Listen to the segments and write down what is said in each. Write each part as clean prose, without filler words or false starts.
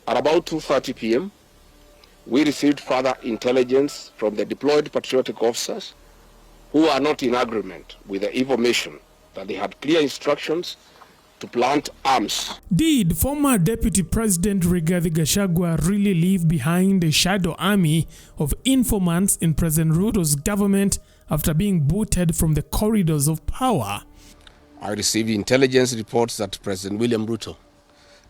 At about 2:30 p.m., we received further intelligence from the deployed patriotic officers who are not in agreement with the information that they had clear instructions to plant arms. Did former Deputy President Rigathi Gachagua really leave behind a shadow army of informants in President Ruto's government after being booted from the corridors of power? I received intelligence reports that President William Ruto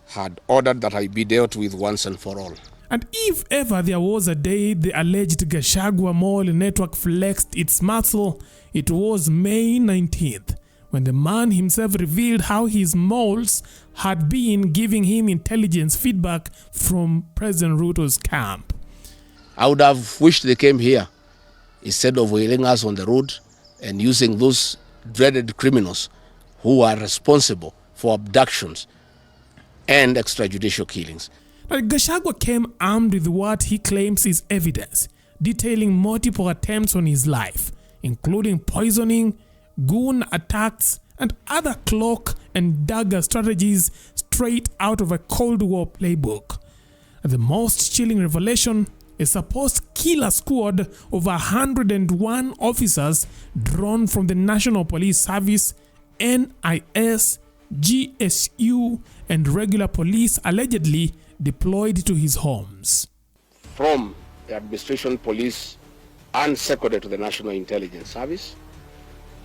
had ordered that I be dealt with once and for all. And if ever there was a day the alleged Gashagua mall network flexed its muscle, it was May 19th, when the man himself revealed how his malls had been giving him intelligence feedback from President Ruto's camp. I would have wished they came here instead of wailing us on the road and using those dreaded criminals who are responsible for abductions and extrajudicial killings. But Gashagua came armed with what he claims is evidence, detailing multiple attempts on his life, including poisoning, goon attacks, and other cloak and dagger strategies straight out of a Cold War playbook. The most chilling revelation, a supposed killer squad of 101 officers drawn from the National Police Service, NIS, GSU, and regular police allegedly deployed to his homes. From the administration police and seconded to the National Intelligence Service,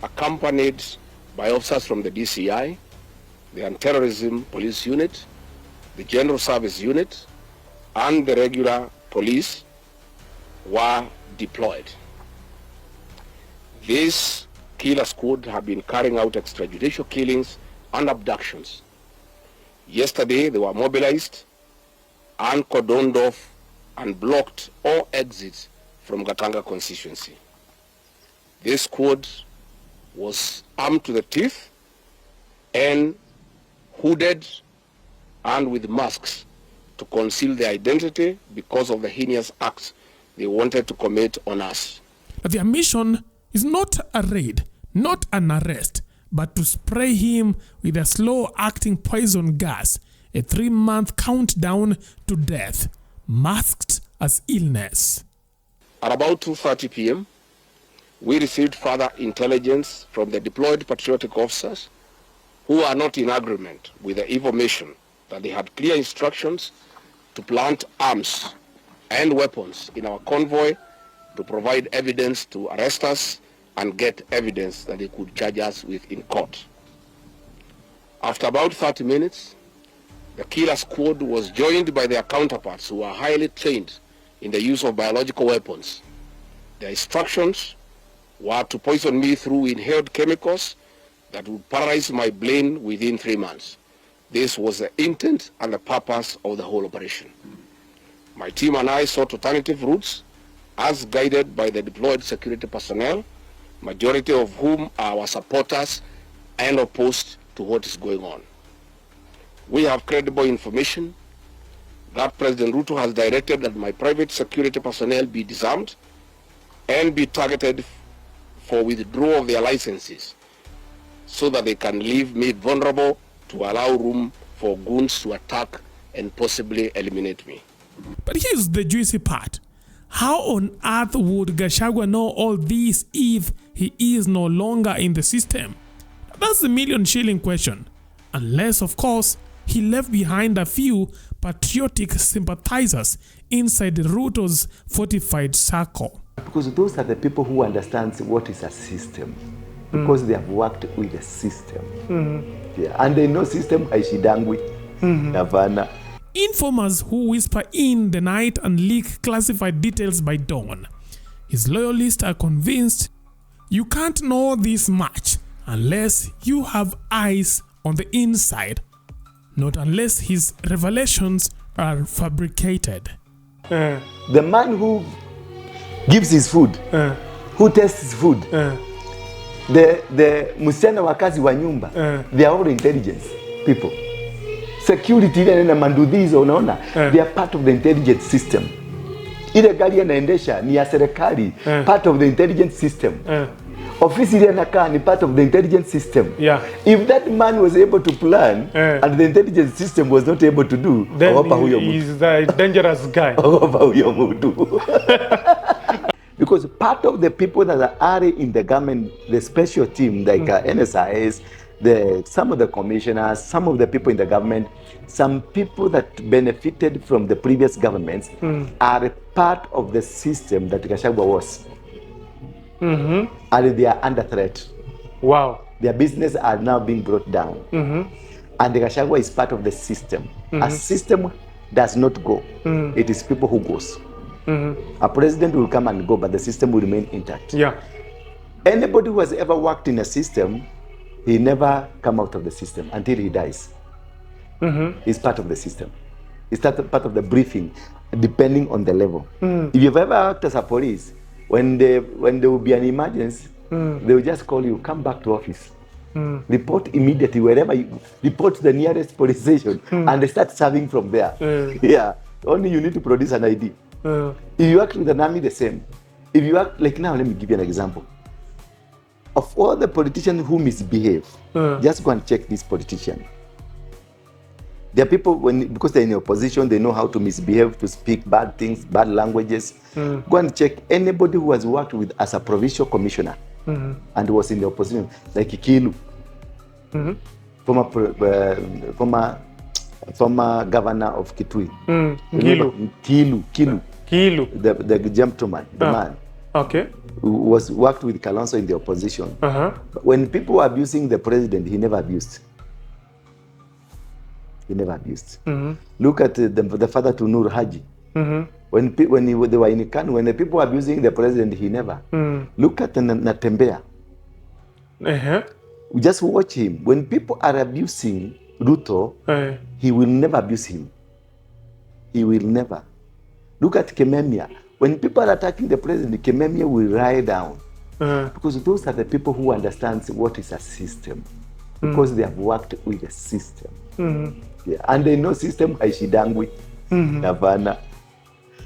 accompanied by officers from the DCI, the Anti-Terrorism Police Unit, the General Service Unit, and the regular police were deployed. This killer squad have been carrying out extrajudicial killings and abductions. Yesterday, they were mobilized and cordoned off and blocked all exits from Gatanga constituency. This squad was armed to the teeth and hooded and with masks to conceal their identity because of the heinous acts they wanted to commit on us. Their mission is not a raid, not an arrest, but to spray him with a slow-acting poison gas, a 3-month countdown to death, masked as illness. At about 2:30 p.m., we received further intelligence from the deployed patriotic officers who are not in agreement with the information that they had clear instructions to plant arms and weapons in our convoy to provide evidence to arrest us and get evidence that they could charge us with in court. After about 30 minutes, the killer squad was joined by their counterparts who are highly trained in the use of biological weapons. Their instructions were to poison me through inhaled chemicals that would paralyze my brain within 3 months. This was the intent and the purpose of the whole operation. My team and I sought alternative routes as guided by the deployed security personnel, majority of whom are our supporters and opposed to what is going on. We have credible information that President Ruto has directed that my private security personnel be disarmed and be targeted for withdrawal of their licenses so that they can leave me vulnerable to allow room for goons to attack and possibly eliminate me. But here's the juicy part. How on earth would Gashagua know all this if he is no longer in the system? That's the million-shilling question. Unless, of course, he left behind a few patriotic sympathizers inside Ruto's fortified circle. Because those are the people who understand what is a system. Because they have worked with the system. Yeah. And they know system haishidangwi. Navana. Informers who whisper in the night and leak classified details by dawn. His loyalists are convinced you can't know this much unless you have eyes on the inside, not unless his revelations are fabricated. The man who gives his food, who tests his food, the msichana wa kazi wa nyumba, they are all intelligence people. Security na mandudizo unaona, they are part of the intelligence system. Ile gari anaendesha ni ya serikali, part of the intelligence system. officially anakaa ni part of the intelligence system. Yeah. If that man was able to plan and the intelligence system was not able to do, then he's a dangerous guy. Because part of the people that are in the government, the special team, like NSIS, some of the commissioners, some of the people in the government, some people that benefited from the previous governments are part of the system that Gashagua was. And they are under threat. Wow. Their business are now being brought down. And the Gashagua is part of the system. A system does not go. It is people who goes. A president will come and go, but the system will remain intact. Yeah. Anybody who has ever worked in a system, he never come out of the system until he dies. He's part of the system. He's part of the briefing, depending on the level. If you've ever worked as a police, when there will be an emergency, they will just call you, come back to office. Report immediately wherever you report to the nearest police station and they start serving from there. Yeah. Only you need to produce an ID. If you work with an army, the same. If you work, like now, let me give you an example. Of all the politicians who misbehave, just go and check this politician. There are people, because they're in the opposition, they know how to misbehave, to speak bad things, bad languages. Go and check anybody who has worked with as a provincial commissioner and was in the opposition, like Kilu, former governor of Kitui. Kilu, the gentleman, the man. Okay. Who was worked with Kalonzo in the opposition. But when people were abusing the president, he never abused. He never abused. Look at the father to Nur Haji. When they were in Kanu, when the people were abusing the president, he never. Look at Natembea. Just watch him. When people are abusing Ruto, he will never abuse him. He will never. Look at Kememia. When people are attacking the president, Kememia will lie down. Because those are the people who understand what is a system. Because they have worked with a system. Yeah. And they know system haishidangwi.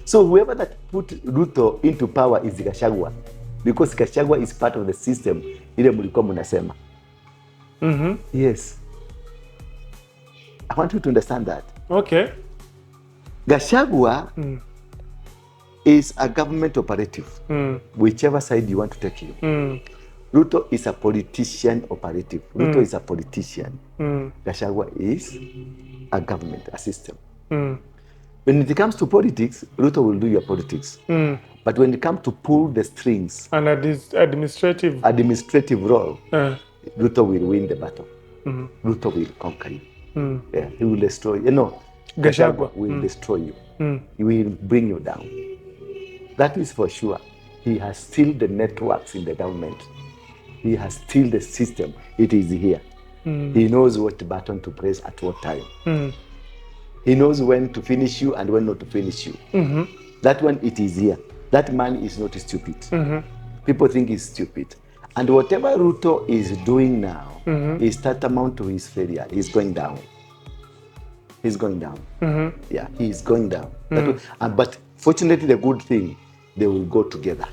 So whoever that put Ruto into power is Gashagua. Because Gashagua is part of the system. Ile mulikuwa mnasema. Yes. I want you to understand that. Okay. Gashagua is a government operative, whichever side you want to take him. Ruto is a politician operative. Ruto is a politician. Gashagua is a government, a system. When it comes to politics, Ruto will do your politics. But when it comes to pull the strings, and administrative role, Ruto will win the battle. Ruto will conquer you. Yeah, he will destroy you. No, Gashagua will destroy you. He will bring you down. That is for sure. He has still the networks in the government. He has still the system. It is here. He knows what button to press at what time. He knows when to finish you and when not to finish you. That one, it is here. That man is not stupid. People think he's stupid. And whatever Ruto is doing now is tantamount to his failure. He's going down. He's going down. Yeah, he's going down. But fortunately, the good thing, they will go together.